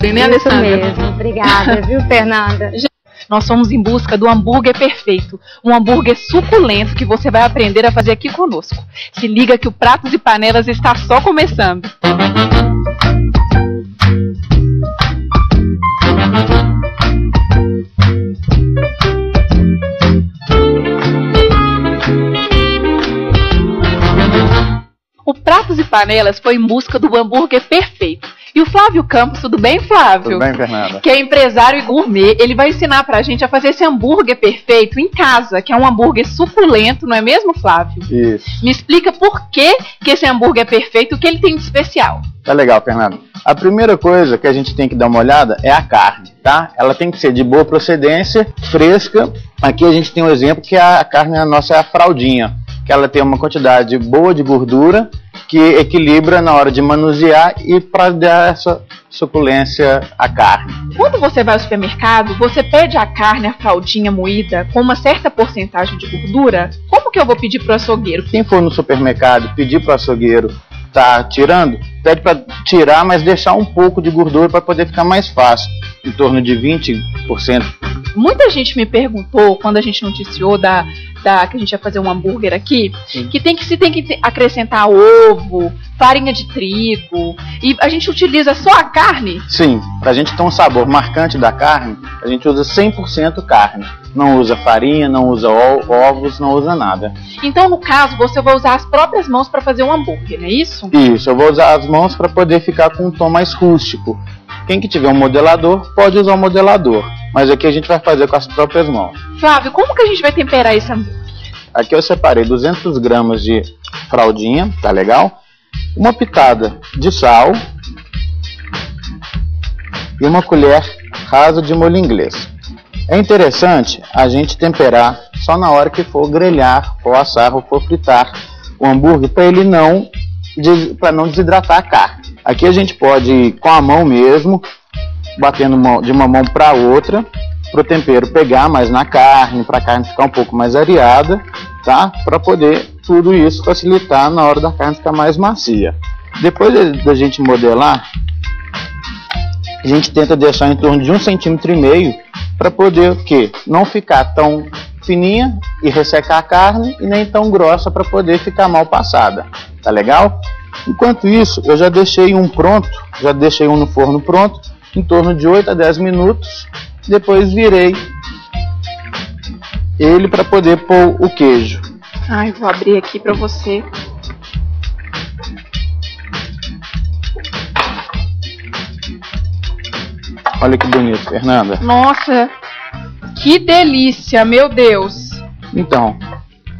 Né, Isso Alessandra? mesmo. Obrigada, viu, Fernanda? Nós somos em busca do hambúrguer perfeito, um hambúrguer suculento que você vai aprender a fazer aqui conosco. Se liga que o Pratos e Panelas está só começando. O Pratos e Panelas foi em busca do hambúrguer perfeito. E o Flávio Campos, tudo bem, Flávio? Tudo bem, Fernanda? Que é empresário e gourmet, ele vai ensinar pra gente a fazer esse hambúrguer perfeito em casa, que é um hambúrguer suculento, não é mesmo, Flávio? Isso. Me explica por que esse hambúrguer é perfeito, o que ele tem de especial. Tá legal, Fernanda. A primeira coisa que a gente tem que dar uma olhada é a carne, tá? Ela tem que ser de boa procedência, fresca. Aqui a gente tem um exemplo que a carne nossa é a fraldinha, que ela tem uma quantidade boa de gordura, que equilibra na hora de manusear e para dar essa suculência à carne. Quando você vai ao supermercado, você pede a carne, a fraldinha moída, com uma certa porcentagem de gordura? Como que eu vou pedir pro açougueiro? Quem for no supermercado pedir pro açougueiro tá tirando, pede para tirar, mas deixar um pouco de gordura para poder ficar mais fácil, em torno de 20%. Muita gente me perguntou, quando a gente noticiou que a gente ia fazer um hambúrguer aqui, Sim. que tem que acrescentar ovo, farinha de trigo, e a gente utiliza só a carne? Sim, para a gente ter um sabor marcante da carne, a gente usa 100% carne. Não usa farinha, não usa ovos, não usa nada. Então, no caso, você vai usar as próprias mãos para fazer um hambúrguer, não é isso? Isso, eu vou usar as mãos para poder ficar com um tom mais rústico. Quem que tiver um modelador, pode usar um modelador. Mas aqui a gente vai fazer com as próprias mãos. Flávio, como que a gente vai temperar esse hambúrguer? Aqui eu separei 200 gramas de fraldinha, tá legal? Uma pitada de sal e uma colher rasa de molho inglês. É interessante a gente temperar só na hora que for grelhar, ou assar, ou for fritar o hambúrguer, para não desidratar a carne. Aqui a gente pode ir com a mão mesmo, batendo de uma mão para outra, para o tempero pegar mais na carne, para a carne ficar um pouco mais areada, tá? Para poder tudo isso facilitar na hora da carne ficar mais macia. Depois da gente modelar, a gente tenta deixar em torno de 1,5 cm para poder o quê? Não ficar tão fininha e ressecar a carne e nem tão grossa para poder ficar mal passada. Tá legal? Enquanto isso, eu já deixei um pronto, já deixei um no forno pronto, em torno de 8 a 10 minutos. Depois virei ele para poder pôr o queijo. Ai, vou abrir aqui para você. Olha que bonito, Fernanda. Nossa, que delícia, meu Deus. Então,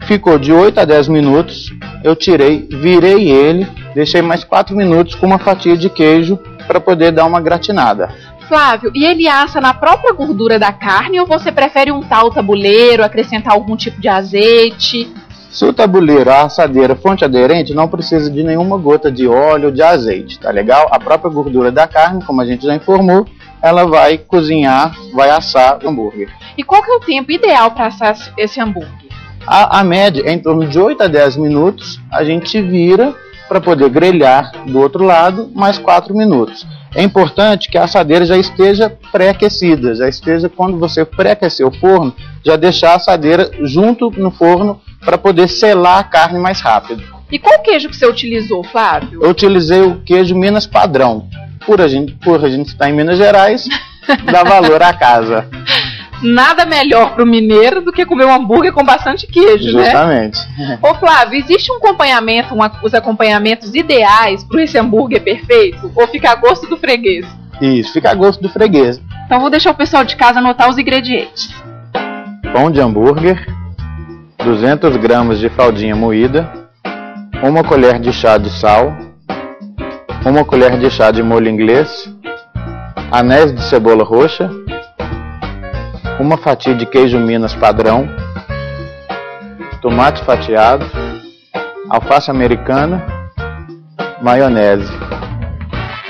ficou de 8 a 10 minutos, eu tirei, virei ele, deixei mais 4 minutos com uma fatia de queijo para poder dar uma gratinada. Flávio, e ele assa na própria gordura da carne ou você prefere untar o tabuleiro, acrescentar algum tipo de azeite? Se o tabuleiro, a assadeira, fonte aderente, não precisa de nenhuma gota de óleo ou de azeite, tá legal? A própria gordura da carne, como a gente já informou, ela vai cozinhar, vai assar o hambúrguer. E qual que é o tempo ideal para assar esse hambúrguer? A média é em torno de 8 a 10 minutos, a gente vira para poder grelhar do outro lado mais 4 minutos. É importante que a assadeira já esteja pré-aquecida, já esteja, quando você pré-aquecer o forno, já deixar a assadeira junto no forno para poder selar a carne mais rápido. E qual queijo que você utilizou, Flávio? Eu utilizei o queijo Minas Padrão. Por a gente estar em Minas Gerais, dá valor à casa. Nada melhor para o mineiro do que comer um hambúrguer com bastante queijo, justamente, né? Ô Flávio, existe um acompanhamento, os acompanhamentos ideais para esse hambúrguer perfeito? Ou fica a gosto do freguês? Isso, fica a gosto do freguês. Então vou deixar o pessoal de casa anotar os ingredientes. Pão de hambúrguer, 200 gramas de fraldinha moída, uma colher de chá de sal, uma colher de chá de molho inglês, anéis de cebola roxa, uma fatia de queijo Minas padrão, tomate fatiado, alface americana, maionese.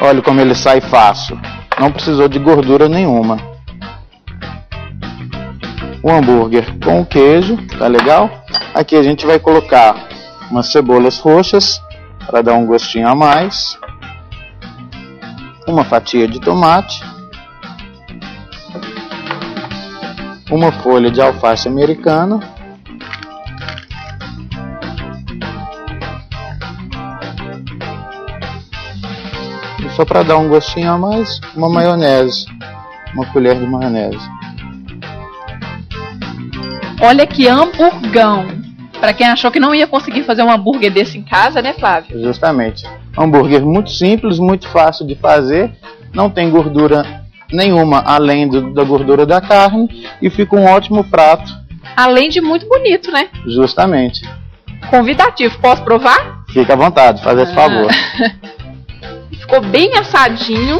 Olha como ele sai fácil, não precisou de gordura nenhuma. O hambúrguer com o queijo, tá legal? Aqui a gente vai colocar umas cebolas roxas para dar um gostinho a mais. uma fatia de tomate, uma folha de alface americana, e só para dar um gostinho a mais, uma maionese, uma colher de maionese. Olha que hamburgão! Para quem achou que não ia conseguir fazer um hambúrguer desse em casa, né, Flávio? Justamente. Hambúrguer muito simples, muito fácil de fazer, não tem gordura nenhuma além da gordura da carne e fica um ótimo prato. Além de muito bonito, né? Justamente. Convidativo. Posso provar? Fica à vontade, faz esse favor. Ficou bem assadinho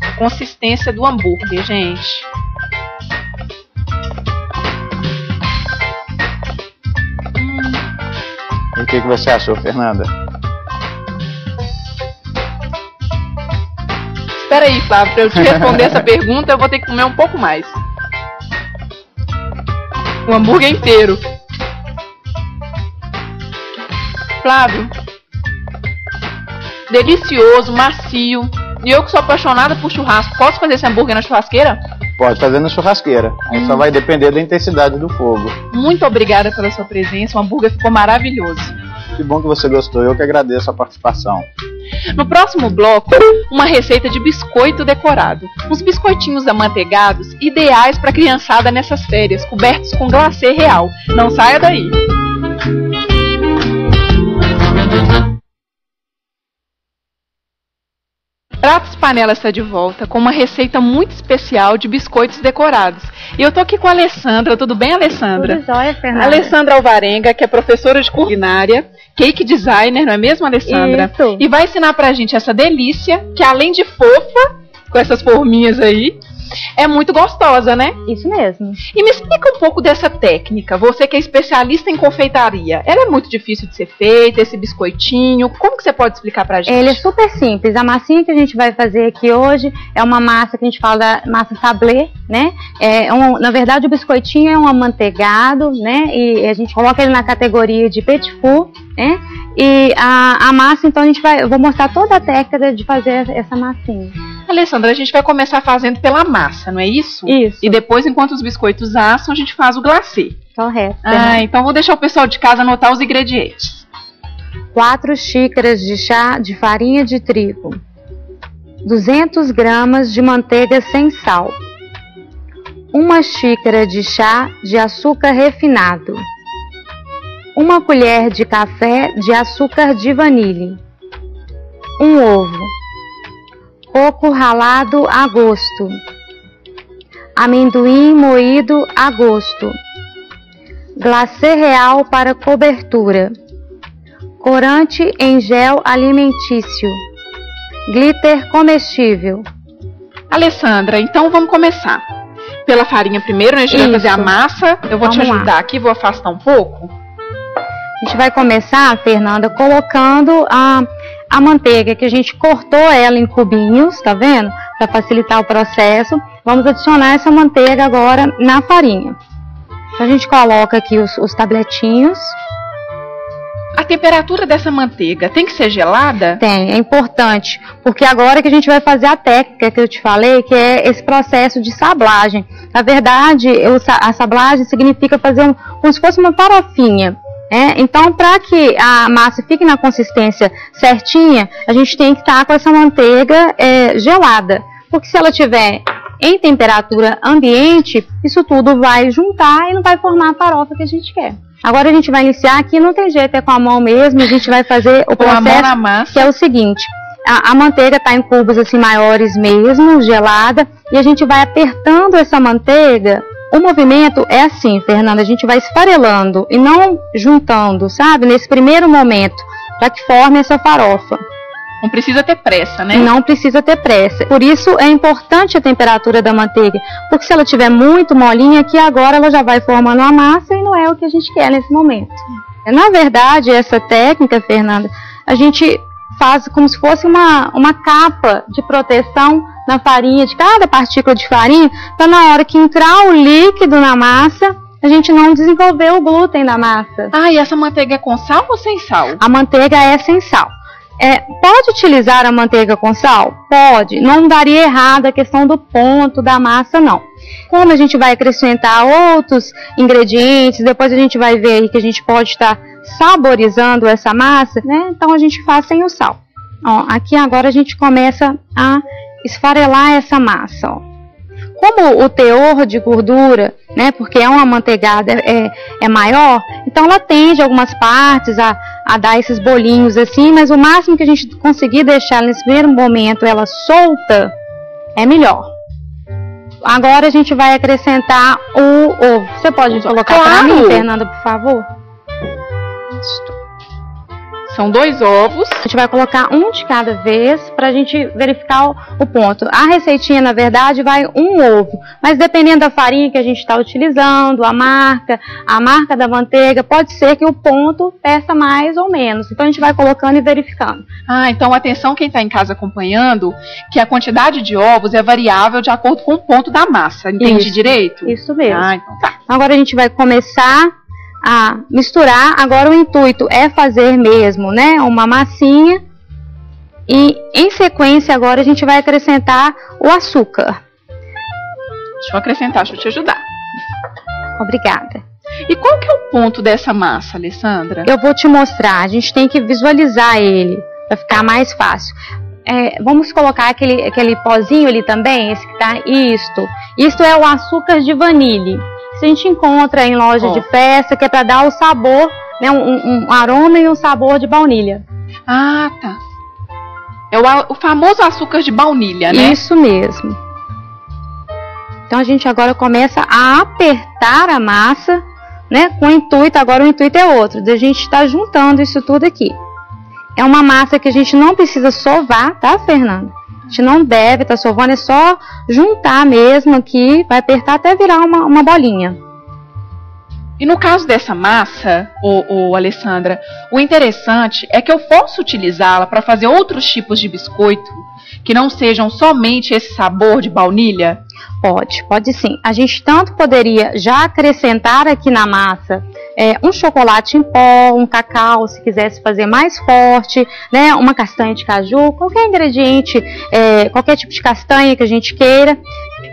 a consistência do hambúrguer, gente. E o que você achou, Fernanda? Espera aí, Flávio, para eu te responder essa pergunta, eu vou ter que comer um pouco mais. O hambúrguer inteiro. Flávio, delicioso, macio. E eu que sou apaixonada por churrasco, posso fazer esse hambúrguer na churrasqueira? Pode fazer na churrasqueira, aí só vai depender da intensidade do fogo. Muito obrigada pela sua presença, o hambúrguer ficou maravilhoso. Que bom que você gostou, eu que agradeço a participação. No próximo bloco, uma receita de biscoito decorado. Uns biscoitinhos amanteigados, ideais para a criançada nessas férias, cobertos com glacê real. Não saia daí! Pratos Panela está de volta com uma receita muito especial de biscoitos decorados. E eu tô aqui com a Alessandra. Tudo bem, Alessandra? Tudo jóia, Fernanda. Alessandra Alvarenga, que é professora de culinária, cake designer, não é mesmo, Alessandra? Isso. E vai ensinar pra gente essa delícia, que além de fofa, com essas forminhas aí, é muito gostosa, né? Isso mesmo. E me explica um pouco dessa técnica. Você que é especialista em confeitaria, ela é muito difícil de ser feita, esse biscoitinho. Como que você pode explicar pra gente? Ele é super simples. A massinha que a gente vai fazer aqui hoje é uma massa que a gente fala da massa sablé, né? Na verdade, o biscoitinho é um amanteigado, né? E a gente coloca ele na categoria de petit four, né? E a massa, então, eu vou mostrar toda a técnica de fazer essa massinha. Alessandra, a gente vai começar fazendo pela massa, não é isso? Isso. E depois, enquanto os biscoitos assam, a gente faz o glacê. Correto. Então vou deixar o pessoal de casa anotar os ingredientes. 4 xícaras de chá de farinha de trigo, 200 gramas de manteiga sem sal, 1 xícara de chá de açúcar refinado, 1 colher de café de açúcar de vanilha, 1 ovo, coco ralado a gosto, amendoim moído a gosto, glacê real para cobertura, corante em gel alimentício, glitter comestível. Alessandra, então vamos começar. Pela farinha primeiro, né? A gente vai fazer a massa. Eu vou te ajudar aqui, vou afastar um pouco. A gente vai começar, Fernanda, colocando a manteiga, que a gente cortou ela em cubinhos, tá vendo? Para facilitar o processo. Vamos adicionar essa manteiga agora na farinha. Então a gente coloca aqui os tabletinhos. A temperatura dessa manteiga tem que ser gelada? Tem, é importante, porque agora que a gente vai fazer a técnica que eu te falei, que é esse processo de sablagem. Na verdade, a sablagem significa fazer como se fosse uma farofinha. Então, para que a massa fique na consistência certinha, a gente tem que estar com essa manteiga gelada. Porque se ela estiver em temperatura ambiente, isso tudo vai juntar e não vai formar a farofa que a gente quer. Agora a gente vai iniciar aqui, não tem jeito, é com a mão mesmo, a gente vai fazer o processo que é o seguinte. A manteiga está em cubos assim maiores mesmo, gelada, e a gente vai apertando essa manteiga. O movimento é assim, Fernanda, a gente vai esfarelando e não juntando, sabe? Nesse primeiro momento, para que forme essa farofa. Não precisa ter pressa, né? Não precisa ter pressa. Por isso é importante a temperatura da manteiga, porque se ela estiver muito molinha, aqui agora ela já vai formando a massa e não é o que a gente quer nesse momento. Na verdade, essa técnica, Fernanda, a gente faz como se fosse uma capa de proteção na farinha, de cada partícula de farinha, para na hora que entrar o líquido na massa, a gente não desenvolver o glúten da massa. E essa manteiga é com sal ou sem sal? A manteiga é sem sal. Pode utilizar a manteiga com sal? Pode, não daria errado a questão do ponto da massa, não. Como a gente vai acrescentar outros ingredientes, depois a gente vai ver aí que a gente pode estar saborizando essa massa, né? Então a gente faz sem o sal. Ó, aqui agora a gente começa a esfarelar essa massa, ó. Como o teor de gordura, né, porque é uma manteigada é maior, então ela tende algumas partes a dar esses bolinhos assim, mas o máximo que a gente conseguir deixar nesse primeiro momento ela solta, é melhor. Agora a gente vai acrescentar o ovo. Você pode colocar para mim, Fernanda, por favor? São 2 ovos. A gente vai colocar um de cada vez para a gente verificar o ponto. A receitinha, na verdade, vai um ovo. Mas dependendo da farinha que a gente está utilizando, a marca da manteiga, pode ser que o ponto peça mais ou menos. Então a gente vai colocando e verificando. Então atenção quem está em casa acompanhando, que a quantidade de ovos é variável de acordo com o ponto da massa. Entende direito? Isso mesmo. Então tá. Agora a gente vai começar a misturar. Agora o intuito é fazer mesmo, né, uma massinha, e em sequência agora a gente vai acrescentar o açúcar. Deixa eu acrescentar, deixa eu te ajudar. Obrigada. E qual que é o ponto dessa massa, Alessandra? Eu vou te mostrar, a gente tem que visualizar ele para ficar mais fácil. Vamos colocar aquele pozinho ali também, esse que tá, isto é o açúcar de vanilha. A gente encontra em loja de festa, que é para dar o sabor, né, um aroma e um sabor de baunilha. Ah, tá. É o famoso açúcar de baunilha, né? Isso mesmo. Então a gente agora começa a apertar a massa, né, com o intuito, agora o intuito é outro, de a gente estar juntando isso tudo aqui. É uma massa que a gente não precisa sovar, tá, Fernanda? A gente não deve estar sovando, é só juntar mesmo aqui, vai apertar até virar uma bolinha. E no caso dessa massa, Alessandra, o interessante é que eu posso utilizá-la para fazer outros tipos de biscoito que não sejam somente esse sabor de baunilha? Pode sim. A gente tanto poderia já acrescentar aqui na massa um chocolate em pó, um cacau, se quisesse fazer mais forte, né, uma castanha de caju, qualquer ingrediente, qualquer tipo de castanha que a gente queira.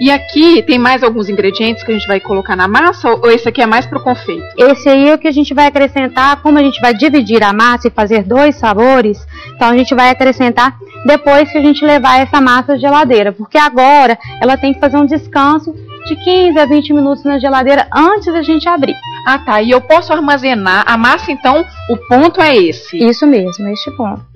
E aqui tem mais alguns ingredientes que a gente vai colocar na massa, ou esse aqui é mais para o confeito? Esse aí é o que a gente vai acrescentar, como a gente vai dividir a massa e fazer 2 sabores, então a gente vai acrescentar depois que a gente levar essa massa à geladeira, porque agora ela tem que fazer um descanso de 15 a 20 minutos na geladeira antes da gente abrir. Ah, tá. E eu posso armazenar a massa, então o ponto é esse? Isso mesmo, este ponto.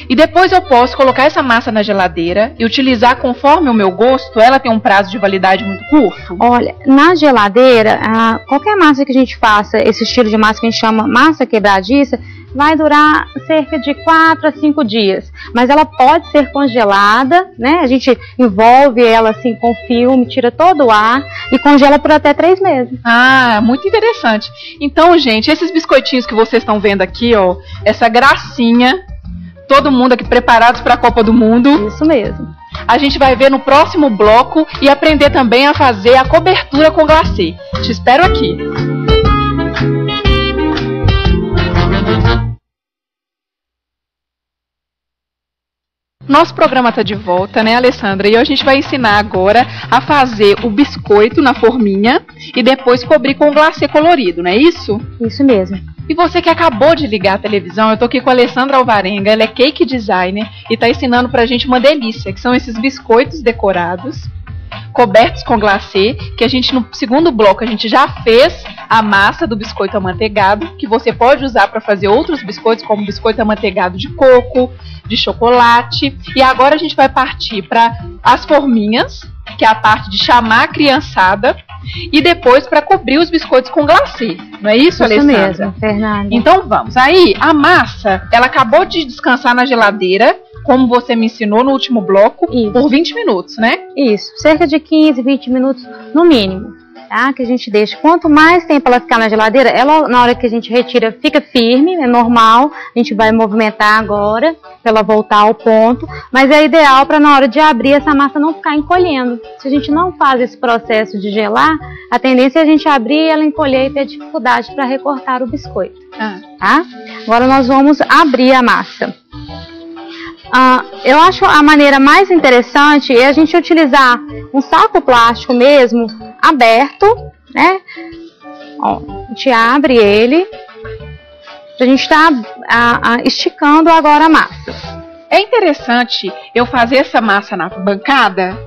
E depois eu posso colocar essa massa na geladeira e utilizar conforme o meu gosto? Ela tem um prazo de validade muito curto? Olha, na geladeira, qualquer massa que a gente faça, esse estilo de massa que a gente chama massa quebradiça, vai durar cerca de 4 a 5 dias. Mas ela pode ser congelada, né? A gente envolve ela assim com filme, tira todo o ar e congela por até 3 meses. Ah, muito interessante. Então, gente, esses biscoitinhos que vocês estão vendo aqui, ó, essa gracinha, todo mundo aqui preparados para a Copa do Mundo. Isso mesmo. A gente vai ver no próximo bloco e aprender também a fazer a cobertura com glacê. Te espero aqui. Nosso programa está de volta, né, Alessandra? E hoje a gente vai ensinar agora a fazer o biscoito na forminha e depois cobrir com glacê colorido, não é isso? Isso mesmo. E você que acabou de ligar a televisão, eu tô aqui com a Alessandra Alvarenga, ela é cake designer e tá ensinando pra gente uma delícia, que são esses biscoitos decorados, cobertos com glacê, que a gente no segundo bloco a gente já fez a massa do biscoito amanteigado, que você pode usar para fazer outros biscoitos, como biscoito amanteigado de coco, de chocolate. E agora a gente vai partir para as forminhas, que é a parte de chamar a criançada, e depois para cobrir os biscoitos com glacê. Não é isso, Alessandra? Isso mesmo, Fernanda. Então vamos. Aí, a massa, ela acabou de descansar na geladeira, como você me ensinou no último bloco, por 20 minutos, né? Isso, cerca de 15, 20 minutos no mínimo, tá? Que a gente deixa. Quanto mais tempo ela ficar na geladeira, ela, na hora que a gente retira, fica firme, é normal. A gente vai movimentar agora, para ela voltar ao ponto. Mas é ideal para na hora de abrir, essa massa não ficar encolhendo. Se a gente não faz esse processo de gelar, a tendência é a gente abrir, ela encolher e ter dificuldade para recortar o biscoito. Tá? Agora nós vamos abrir a massa. Eu acho a maneira mais interessante é a gente utilizar um saco plástico mesmo, aberto, né? Ó, a gente abre ele, a gente está esticando agora a massa. É interessante eu fazer essa massa na bancada?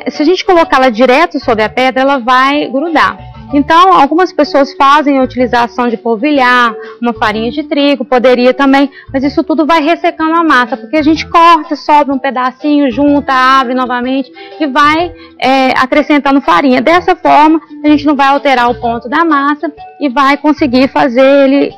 Se a gente colocá-la direto sobre a pedra, ela vai grudar. Então, algumas pessoas fazem a utilização de polvilhar, uma farinha de trigo, poderia também, mas isso tudo vai ressecando a massa, porque a gente corta, sobra um pedacinho, junta, abre novamente e vai acrescentando farinha. Dessa forma, a gente não vai alterar o ponto da massa e vai conseguir fazer ele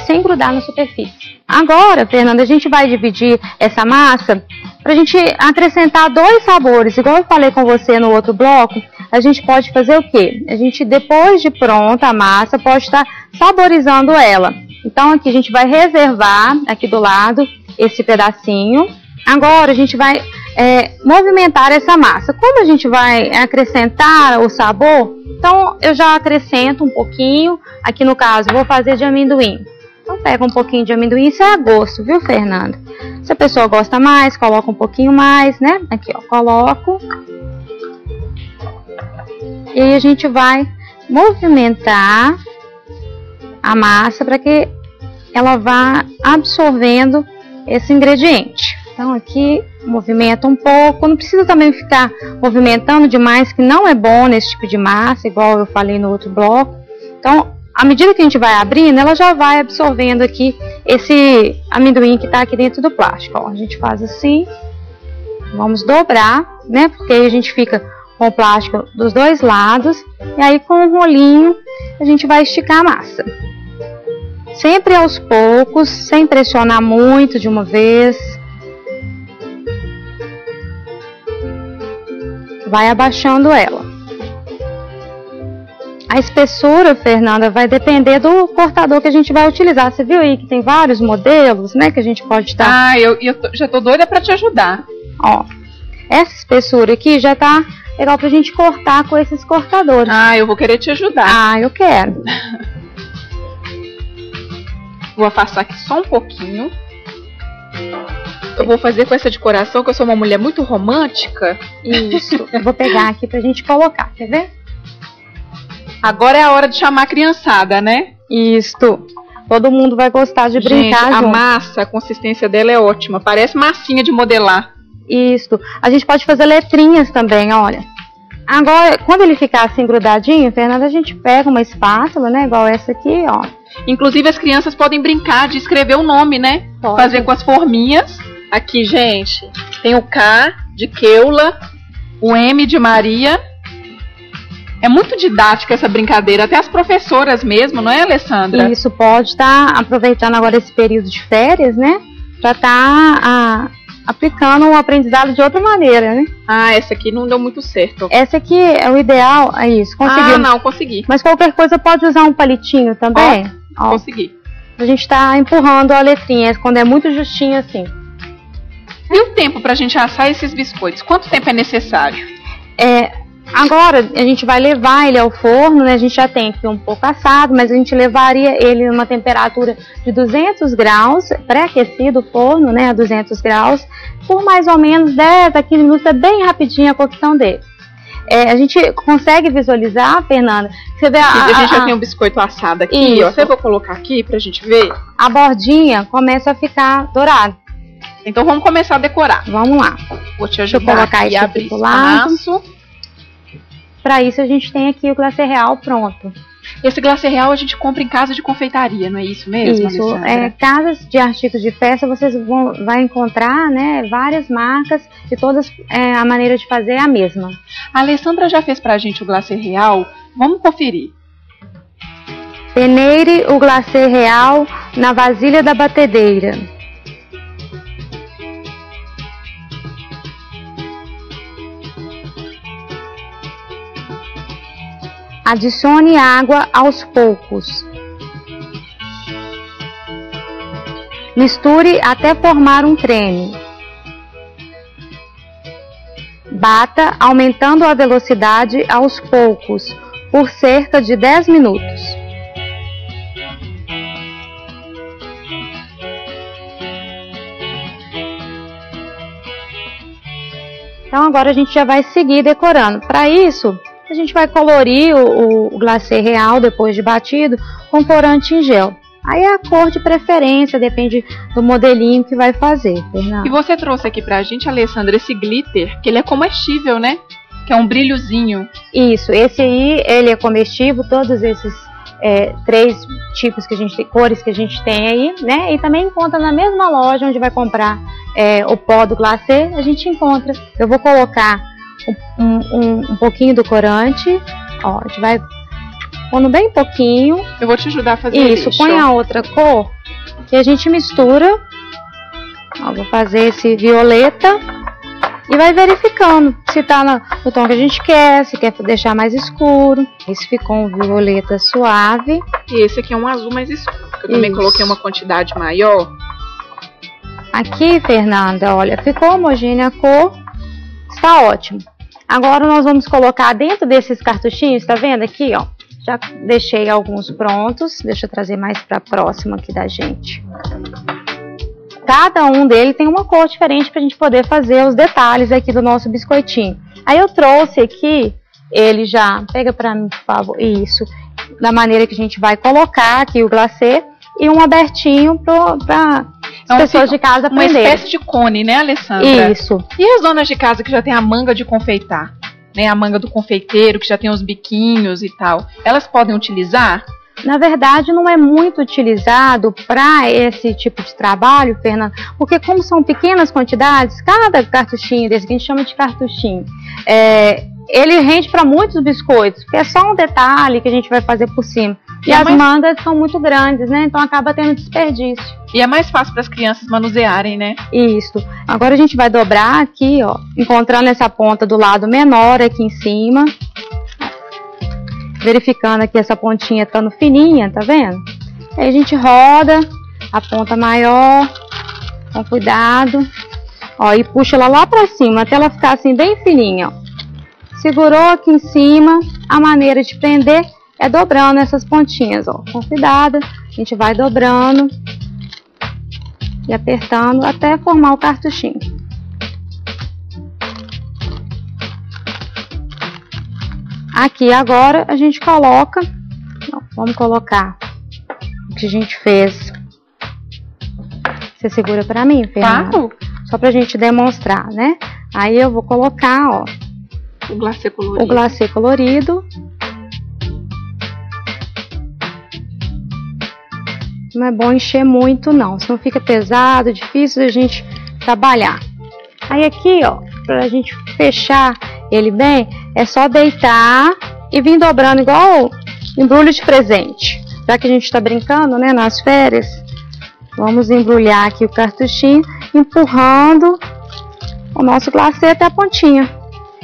sem grudar na superfície. Agora, Fernanda, a gente vai dividir essa massa para a gente acrescentar 2 sabores. Igual eu falei com você no outro bloco, a gente pode fazer o quê? A gente, depois de pronta a massa, pode estar saborizando ela. Então, aqui a gente vai reservar, aqui do lado, esse pedacinho. Agora, a gente vai movimentar essa massa. Como a gente vai acrescentar o sabor, então eu já acrescento um pouquinho. Aqui no caso, eu vou fazer de amendoim. Então, pega um pouquinho de amendoim, isso é a gosto, viu, Fernanda? Se a pessoa gosta mais, coloca um pouquinho mais, né? Aqui, ó, coloco. E aí a gente vai movimentar a massa para que ela vá absorvendo esse ingrediente. Então, aqui, movimenta um pouco. Não precisa também ficar movimentando demais, que não é bom nesse tipo de massa, igual eu falei no outro bloco. Então, à medida que a gente vai abrindo, ela já vai absorvendo aqui esse amendoim que está aqui dentro do plástico. Ó, a gente faz assim, vamos dobrar, né? Porque aí a gente fica com o plástico dos 2 lados. E aí com o rolinho a gente vai esticar a massa. Sempre aos poucos, sem pressionar muito de uma vez. Vai abaixando ela. A espessura, Fernanda, vai depender do cortador que a gente vai utilizar. Você viu aí que tem vários modelos, né, que a gente pode estar... eu já tô doida para te ajudar. Ó, essa espessura aqui já tá legal pra gente cortar com esses cortadores. Eu vou querer te ajudar. Eu quero. Vou afastar aqui só um pouquinho. Eu vou fazer com essa decoração, que eu sou uma mulher muito romântica. Isso. Eu vou pegar aqui pra gente colocar, quer ver? Agora é a hora de chamar a criançada, né? Isto. Todo mundo vai gostar de brincar junto. A massa, a consistência dela é ótima. Parece massinha de modelar. Isso. A gente pode fazer letrinhas também, olha. Agora, quando ele ficar assim grudadinho, Fernanda, a gente pega uma espátula, né? Igual essa aqui, ó. Inclusive as crianças podem brincar de escrever o nome, né? Pode. Fazer com as forminhas. Aqui, gente, tem o K de Keula, o M de Maria. É muito didática essa brincadeira, até as professoras mesmo, não é, Alessandra? Isso, pode estar aproveitando agora esse período de férias, né? Para estar aplicando o aprendizado de outra maneira, né? Essa aqui não deu muito certo. Essa aqui é o ideal, é isso, consegui. Não, consegui. Mas qualquer coisa pode usar um palitinho também. Ó. Consegui. A gente tá empurrando a letrinha, quando é muito justinho assim. E o tempo pra gente assar esses biscoitos? Quanto tempo é necessário? Agora a gente vai levar ele ao forno, né? A gente já tem aqui um pouco assado, mas a gente levaria ele numa temperatura de 200 graus, pré-aquecido o forno, né? A 200 graus, por mais ou menos 10 a 15 minutos, é bem rapidinho a cocção dele. A gente consegue visualizar, Fernanda? Você vê a gente já tem um biscoito assado aqui, ó. Até vou colocar aqui pra gente ver. A bordinha começa a ficar dourada. Então vamos começar a decorar. Vamos lá. Vou te ajudar. Deixa eu colocar isso aqui do lado. Para isso a gente tem aqui o glacê real pronto. Esse glacê real a gente compra em casa de confeitaria, não é isso mesmo, Isso, Alessandra? Casas de artigos de festa vocês vão encontrar, né, várias marcas e todas a maneira de fazer é a mesma. A Alessandra já fez pra gente o glacê real, vamos conferir. Peneire o glacê real na vasilha da batedeira. Adicione água aos poucos. Misture até formar um creme. Bata aumentando a velocidade aos poucos, por cerca de 10 minutos. Então agora a gente já vai seguir decorando. Para isso, a gente vai colorir o glacê real depois de batido com corante em gel. Aí é a cor de preferência, depende do modelinho que vai fazer, Fernanda. E você trouxe aqui pra gente, Alessandra, esse glitter, que ele é comestível, né? Que é um brilhozinho. Isso, esse aí, ele é comestível, todos esses 3 tipos que a gente tem, cores que a gente tem aí, né? E também encontra na mesma loja onde vai comprar o pó do glacê, a gente encontra. Eu vou colocar um pouquinho do corante, ó, a gente vai pondo bem pouquinho. Eu vou te ajudar a fazer isso. Põe a outra cor e a gente mistura. Ó, vou fazer esse violeta e vai verificando se tá no tom que a gente quer, se quer deixar mais escuro. Esse ficou um violeta suave. E esse aqui é um azul mais escuro. Eu também coloquei uma quantidade maior. Aqui, Fernanda, olha, ficou homogênea a cor. Está ótimo. Agora nós vamos colocar dentro desses cartuchinhos, tá vendo aqui, ó? Já deixei alguns prontos. Deixa eu trazer mais para próximo aqui da gente. Cada um deles tem uma cor diferente para a gente poder fazer os detalhes aqui do nosso biscoitinho. Aí eu trouxe aqui, ele já, pega para mim, por favor, isso, da maneira que a gente vai colocar aqui o glacê e um abertinho para as pessoas de casa aprenderem. Uma espécie de cone, né, Alessandra? Isso. E as donas de casa que já tem a manga de confeitar? Né, a manga do confeiteiro, que já tem os biquinhos e tal. Elas podem utilizar? Na verdade, não é muito utilizado para esse tipo de trabalho, Fernanda, porque como são pequenas quantidades, cada cartuchinho desse que a gente chama de cartuchinho, ele rende para muitos biscoitos, porque é só um detalhe que a gente vai fazer por cima. E as mangas são muito grandes, né? Então acaba tendo desperdício. E é mais fácil para as crianças manusearem, né? Isso. Agora a gente vai dobrar aqui, ó, encontrando essa ponta do lado menor aqui em cima. Verificando aqui essa pontinha estando fininha, tá vendo? Aí a gente roda a ponta maior, com cuidado, ó, e puxa ela lá pra cima, até ela ficar assim bem fininha, ó. Segurou aqui em cima, a maneira de prender é dobrando essas pontinhas, ó, com cuidado, a gente vai dobrando e apertando até formar o cartuchinho. Aqui agora a gente coloca, vamos colocar o que a gente fez. Você segura pra mim, Fernanda? Claro. Só pra gente demonstrar, né? Aí eu vou colocar, ó, o glacê colorido. O glacê colorido. Não é bom encher muito não, senão fica pesado, difícil da gente trabalhar. Aí aqui, ó, pra gente fechar ele bem, é só deitar e vir dobrando igual embrulho de presente. Já que a gente está brincando, né, nas férias, vamos embrulhar aqui o cartuchinho, empurrando o nosso glacê até a pontinha.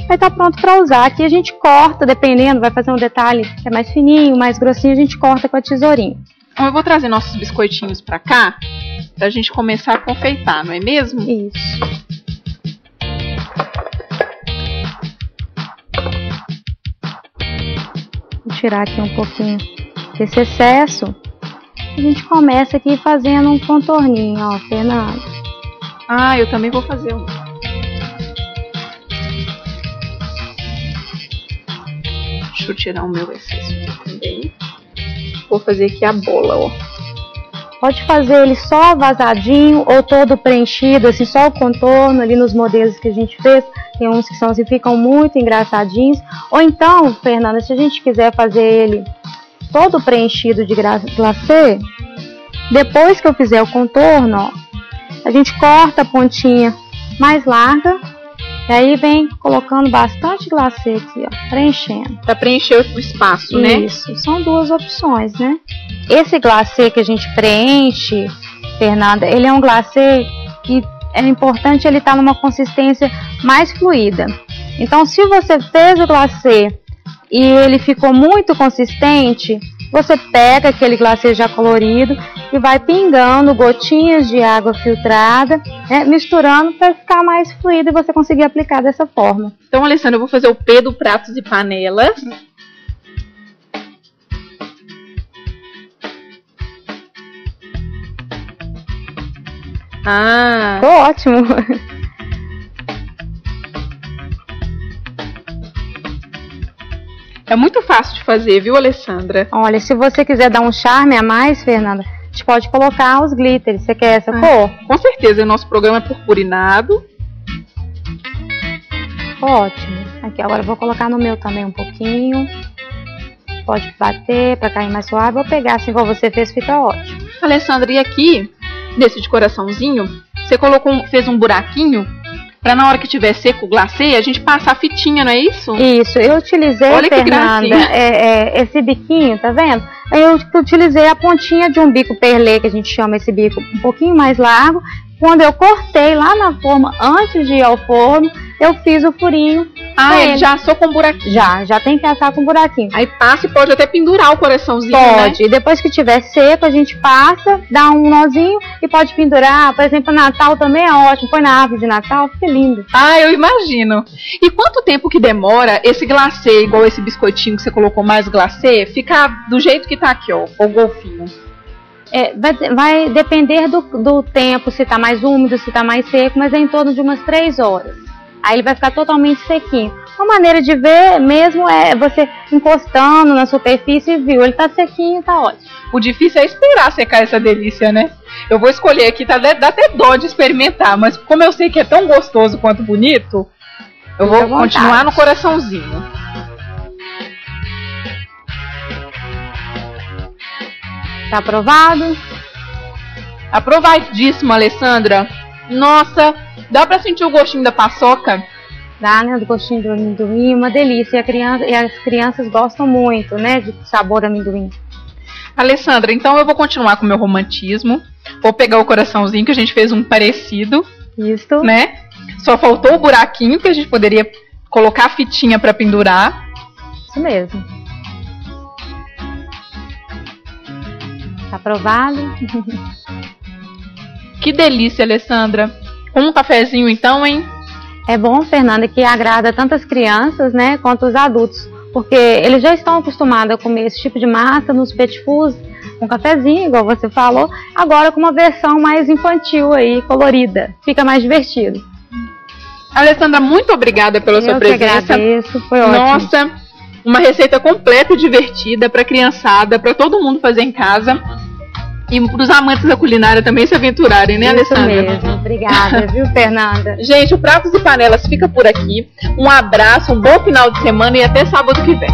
Aí tá pronto para usar. Aqui a gente corta, dependendo, vai fazer um detalhe que é mais fininho, mais grossinho, a gente corta com a tesourinha. Então eu vou trazer nossos biscoitinhos para cá, pra gente começar a confeitar, não é mesmo? Isso. Vou tirar aqui um pouquinho desse excesso. A gente começa aqui fazendo um contorninho, ó, Fernanda. Ah, eu também vou fazer um. Deixa eu tirar o meu excesso também. Vou fazer aqui a bola, ó. Pode fazer ele só vazadinho ou todo preenchido, assim, só o contorno ali nos modelos que a gente fez. Tem uns que são assim, ficam muito engraçadinhos. Ou então, Fernanda, se a gente quiser fazer ele todo preenchido de glacê, depois que eu fizer o contorno, ó, a gente corta a pontinha mais larga. E aí vem colocando bastante glacê aqui, ó, preenchendo. Pra preencher o espaço, né? Isso, são duas opções, né? Esse glacê que a gente preenche, Fernanda, ele é um glacê que é importante ele estar numa consistência mais fluida. Então, se você fez o glacê e ele ficou muito consistente, você pega aquele glacê já colorido e vai pingando gotinhas de água filtrada, né, misturando para ficar mais fluido e você conseguir aplicar dessa forma. Então, Alessandra, eu vou fazer o P do pratos e panelas. Ah, ficou ótimo! É muito fácil de fazer, viu, Alessandra? Olha, se você quiser dar um charme a mais, Fernanda, a gente pode colocar os glitters. Você quer essa cor? Com certeza, o nosso programa é purpurinado. Ótimo. Aqui, agora eu vou colocar no meu também um pouquinho. Pode bater para cair mais suave. Vou pegar assim como você fez, fica ótimo. Alessandra, e aqui, nesse de coraçãozinho, você fez um buraquinho para na hora que tiver seco o glacê, a gente passar a fitinha, não é isso? Isso, eu utilizei, olha que Fernanda, esse biquinho, tá vendo? Eu utilizei a pontinha de um bico perlê, que a gente chama esse bico um pouquinho mais largo. Quando eu cortei lá na forma, antes de ir ao forno, eu fiz o furinho. Ele já assou com buraquinho? Já tem que assar com buraquinho. Aí passa e pode até pendurar o coraçãozinho, pode, né? E depois que tiver seco, a gente passa, dá um nozinho e pode pendurar. Por exemplo, Natal também é ótimo, põe na árvore de Natal, fica lindo. Eu imagino. E quanto tempo que demora esse glacê, igual esse biscoitinho que você colocou mais glacê, ficar do jeito que tá aqui, ó, o golfinho? Vai depender do tempo, se tá mais úmido, se tá mais seco, mas é em torno de umas 3 horas. Aí ele vai ficar totalmente sequinho. Uma maneira de ver mesmo é você encostando na superfície e viu, ele tá sequinho, tá ótimo. O difícil é esperar secar essa delícia, né? Eu vou escolher aqui, dá até dó de experimentar, mas como eu sei que é tão gostoso quanto bonito, eu vou continuar no coraçãozinho. Tá aprovado? Aprovadíssimo, Alessandra. Nossa, dá pra sentir o gostinho da paçoca? Dá, né? Do gostinho do amendoim, uma delícia. E as crianças gostam muito, né? De sabor amendoim. Alessandra, então eu vou continuar com o meu romantismo. Vou pegar o coraçãozinho que a gente fez um parecido. Isso. Né? Só faltou o buraquinho que a gente poderia colocar a fitinha pra pendurar. Isso mesmo. Tá aprovado? Que delícia, Alessandra. Com um cafezinho então, hein? É bom, Fernanda, que agrada tanto as crianças, né, quanto os adultos. Porque eles já estão acostumados a comer esse tipo de massa nos petit fours, com cafezinho, igual você falou. Agora com uma versão mais infantil aí, colorida. Fica mais divertido. Alessandra, muito obrigada pela sua presença. Eu que agradeço, foi ótimo. Nossa, uma receita completa e divertida para criançada, para todo mundo fazer em casa. E para os amantes da culinária também se aventurarem, né, Alessandra? Isso mesmo. Obrigada, viu, Fernanda? Gente, o Pratos e Panelas fica por aqui. Um abraço, um bom final de semana e até sábado que vem.